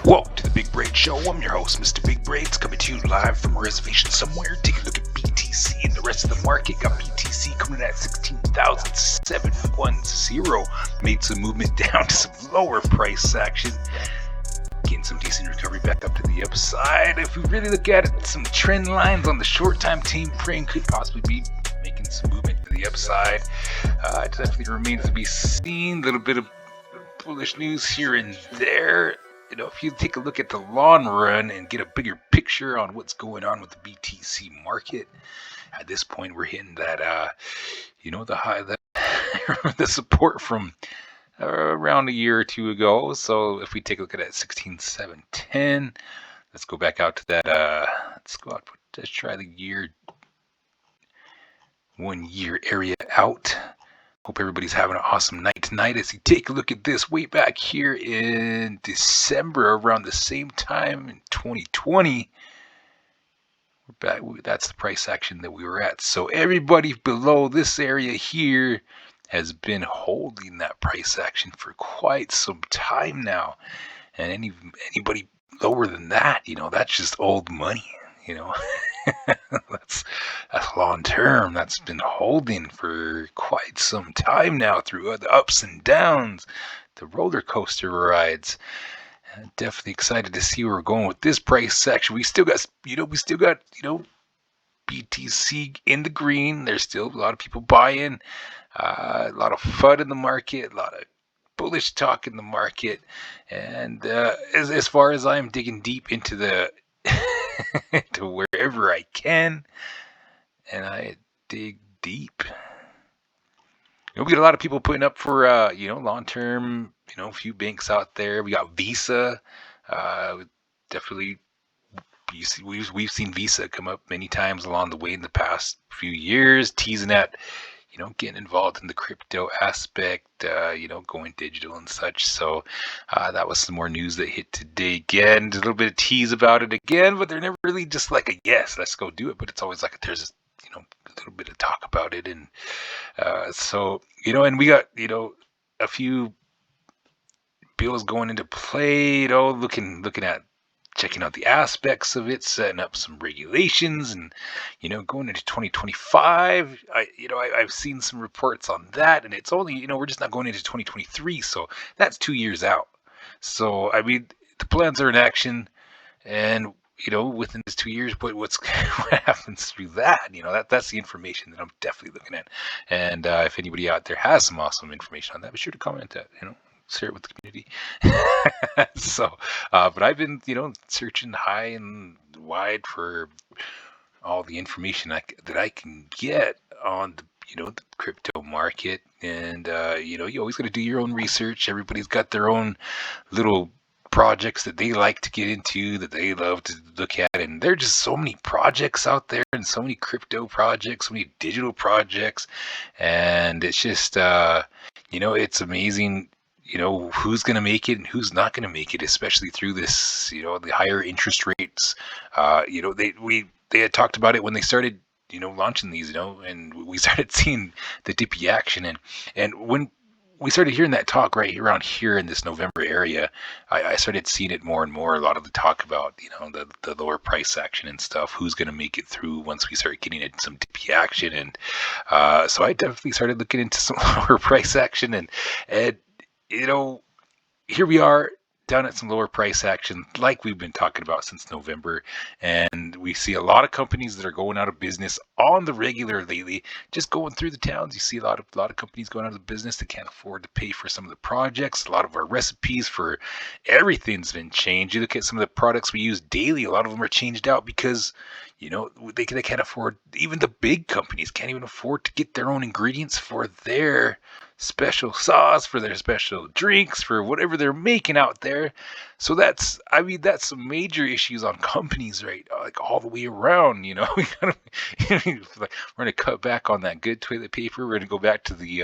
Welcome to the Big Braid Show. I'm your host, Mr. Big Braids, coming to you live from a reservation somewhere. Take a look at BTC and the rest of the market. Got BTC coming in at 16,710. Made some movement down to some lower price action. Getting some decent recovery back up to the upside. If we really look at it, some trend lines on the short time time frame could possibly be making some movement to the upside. It definitely remains to be seen. A little bit of bullish news here and there. You know, if you take a look at the long run and get a bigger picture on what's going on with the BTC market, at this point we're hitting that, the high, the support from around a year or two ago. So if we take a look at that 16,710, let's go back out to that. Let's try the 1 year area out. Hope everybody's having an awesome night tonight. As you take a look at this, way back here in December, around the same time in 2020, we're back. That's the price action that we were at. So everybody below this area here has been holding that price action for quite some time now. And anybody lower than that, that's just old money, that's long term. That's been holding for quite some time now through the ups and downs, the roller coaster rides. Definitely excited to see where we're going with this price section. We still got BTC in the green. There's still a lot of people buying, a lot of FUD in the market, a lot of bullish talk in the market, and as far as I'm digging deep into the to wherever I can, and I dig deep. We got a lot of people putting up for long-term, a few banks out there. We got Visa. Definitely, we've seen Visa come up many times along the way in the past few years, teasing at getting involved in the crypto aspect, going digital and such. So that was some more news that hit today again. There's a little bit of tease about it again, but they're never really just like a yes, let's go do it. But it's always like there's a little bit of talk about it. And and we got, a few bills going into play, looking at checking out the aspects of it, setting up some regulations, and going into 2025. I've seen some reports on that, and it's only we're just not going into 2023, so that's 2 years out. So I mean, the plans are in action, and within this 2 years, what happens through that? That's the information that I'm definitely looking at. And if anybody out there has some awesome information on that, be sure to comment that. Share it with the community. So, but I've been, searching high and wide for all the information that I can get on the crypto market. And you always got to do your own research. Everybody's got their own little projects that they like to get into, that they love to look at, and there are just so many projects out there, and so many crypto projects, so many digital projects, and it's just it's amazing who's going to make it and who's not going to make it, especially through this, the higher interest rates. They had talked about it when they started, launching these, and we started seeing the dippy action. And when we started hearing that talk right around here in this November area, I started seeing it more and more. A lot of the talk about, the lower price action and stuff, who's going to make it through once we start getting into some dippy action. And so I definitely started looking into some lower price action, and here we are down at some lower price action like we've been talking about since November, and we see a lot of companies that are going out of business on the regular lately. Just going through the towns, you see a lot of companies going out of business that can't afford to pay for some of the projects. A lot of our recipes for everything's been changed. You look at some of the products we use daily, a lot of them are changed out because they can't afford. Even the big companies can't even afford to get their own ingredients for their special sauce, for their special drinks, for whatever they're making out there. So that's some major issues on companies, right? Like all the way around, we gotta, we're gonna cut back on that good toilet paper. We're gonna go back to the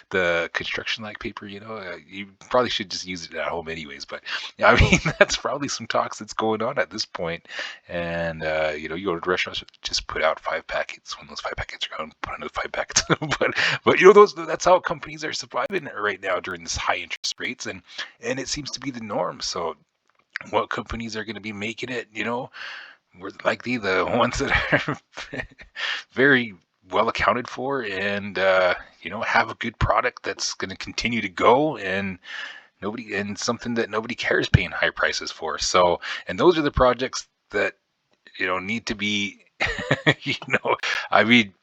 the construction-like paper. You probably should just use it at home anyways. But that's probably some talks that's going on at this point. And you go to the restaurants, just put out 5 packets. When those 5 packets are gone, put another 5 packets but that's how companies are surviving right now during this high interest rates, and it seems to be the norm. So what companies are going to be making it, we're likely the ones that are very well accounted for, and have a good product that's going to continue to go, and something that nobody cares paying high prices for. So, and those are the projects that need to be you know I mean,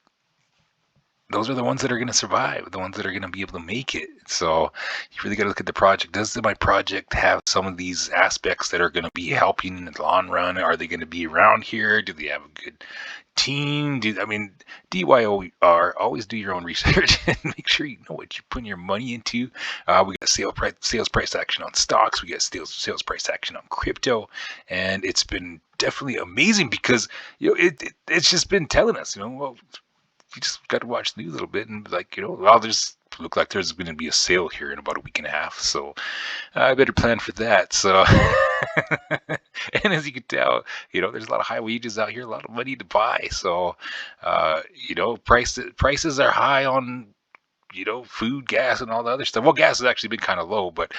those are the ones that are going to survive, the ones that are going to be able to make it. So you really got to look at the project. Does my project have some of these aspects that are going to be helping in the long run? Are they going to be around here? Do they have a good team? DYOR, always do your own research and make sure you know what you're putting your money into. We got sales price action on stocks. We got sales price action on crypto, and it's been definitely amazing because it's just been telling us, well, you just got to watch the news a little bit and be like, well, there's going to be a sale here in about a week and a half, so I better plan for that. So, and as you can tell, there's a lot of high wages out here, a lot of money to buy. So, prices are high on food, gas, and all the other stuff. Well, gas has actually been kind of low, but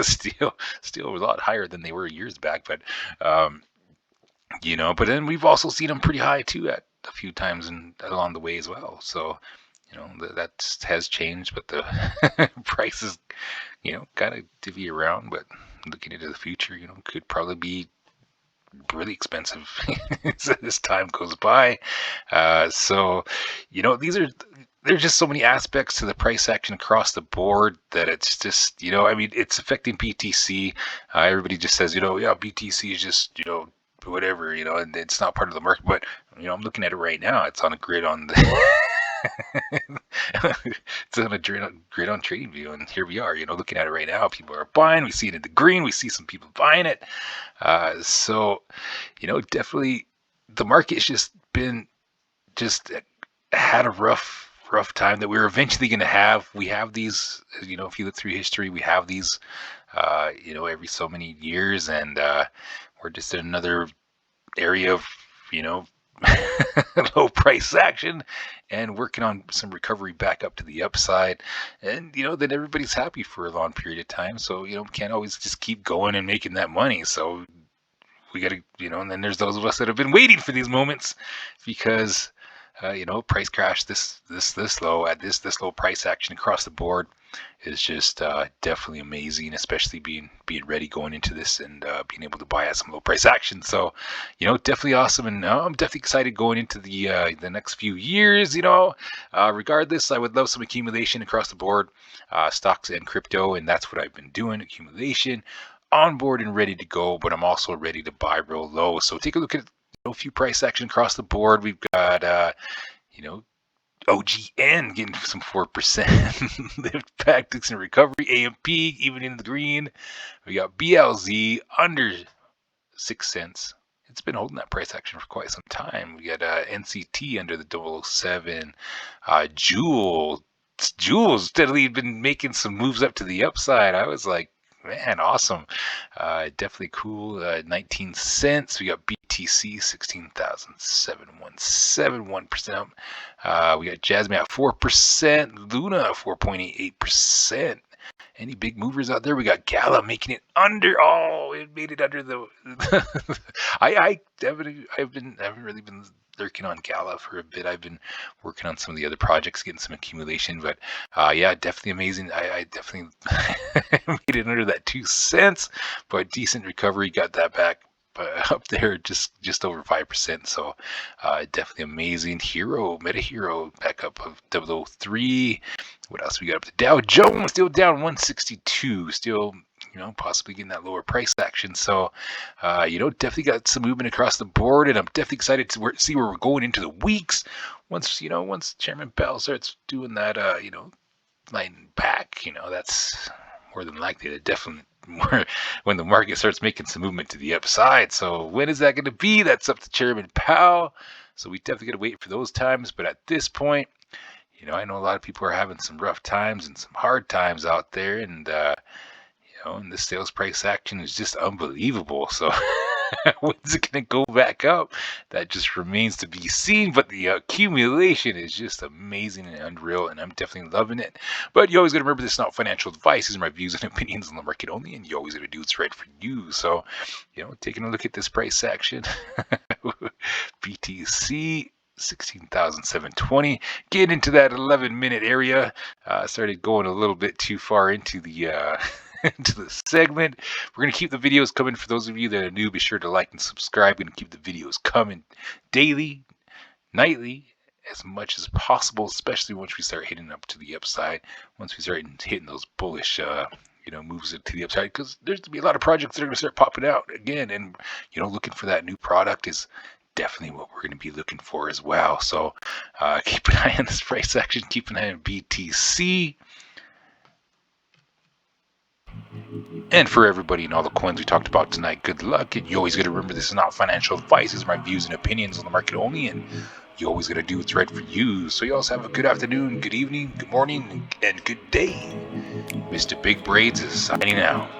still a lot higher than they were years back. But but then we've also seen them pretty high too at a few times and along the way as well. So, that has changed, but the prices, kind of divvy around. But looking into the future, could probably be really expensive as time goes by. So, there's just so many aspects to the price action across the board that it's just, it's affecting BTC. Everybody just says, yeah, BTC is just, whatever, and it's not part of the market. But, I'm looking at it right now. It's on a grid on the it's on a grid on TradingView, and here we are, looking at it right now. People are buying. We see it in the green. We see some people buying it. So, definitely the market's just had a rough time that we're eventually going to have. We have these, if you look through history, we have these, every so many years, and we're just in another area of, low price action and working on some recovery back up to the upside. And, then everybody's happy for a long period of time. So, we can't always just keep going and making that money. So we got to, and then there's those of us that have been waiting for these moments because, price crash this low at this low price action across the board is just definitely amazing, especially being ready going into this and being able to buy at some low price action. So, definitely awesome, and I'm definitely excited going into the next few years. Regardless, I would love some accumulation across the board, stocks and crypto, and that's what I've been doing, accumulation, on board and ready to go. But I'm also ready to buy real low. So take a look at a few price action across the board. We've got OGN getting some 4%. Lift Tactics and Recovery, AMP even in the green. We got BLZ under 6 cents. It's been holding that price action for quite some time. We got NCT under the 007. Jules steadily been making some moves up to the upside. I was like, man, awesome. Definitely cool. 19 cents. We got BTC 16,717, 1% up. We got Jasmine at 4%. Luna 4.88%. Any big movers out there? We got Gala making it under. Oh, it made it under the. I haven't really been lurking on Gala for a bit. I've been working on some of the other projects, getting some accumulation. But yeah, definitely amazing. I definitely made it under that 2 cents, but decent recovery. Got that back up there, just over 5%. So definitely amazing. Meta Hero back up of 003. What else we got up? The Dow Jones still down 162. Still, possibly getting that lower price action. So, definitely got some movement across the board, and I'm definitely excited to see where we're going into the weeks. Once Chairman Powell starts doing that, lighting back, that's more than likely to definitely when the market starts making some movement to the upside. So when is that going to be? That's up to Chairman Powell. So we definitely got to wait for those times. But at this point, I know a lot of people are having some rough times and some hard times out there, and and the sales price action is just unbelievable. So When's it going to go back up? That just remains to be seen. But the accumulation is just amazing and unreal, and I'm definitely loving it. But you always got to remember, this is not financial advice. These are my views and opinions on the market only, and you always got to do what's right for you. So, taking a look at this price action, BTC. 16,720. Get into that 11-minute area. Started going a little bit too far into the into the segment. We're going to keep the videos coming. For those of you that are new, be sure to like and subscribe. We're going to keep the videos coming daily, nightly, as much as possible, especially once we start hitting up to the upside, once we start hitting those bullish moves to the upside, because there's going to be a lot of projects that are going to start popping out again, and looking for that new product is definitely what we're going to be looking for as well. So keep an eye on this price action, keep an eye on BTC. And for everybody and all the coins we talked about tonight, good luck. And you always got to remember, this is not financial advice. These are my views and opinions on the market only, and you always got to do what's right for you. So you also have a good afternoon, good evening, good morning, and good day. Mr. Big Braids is signing out.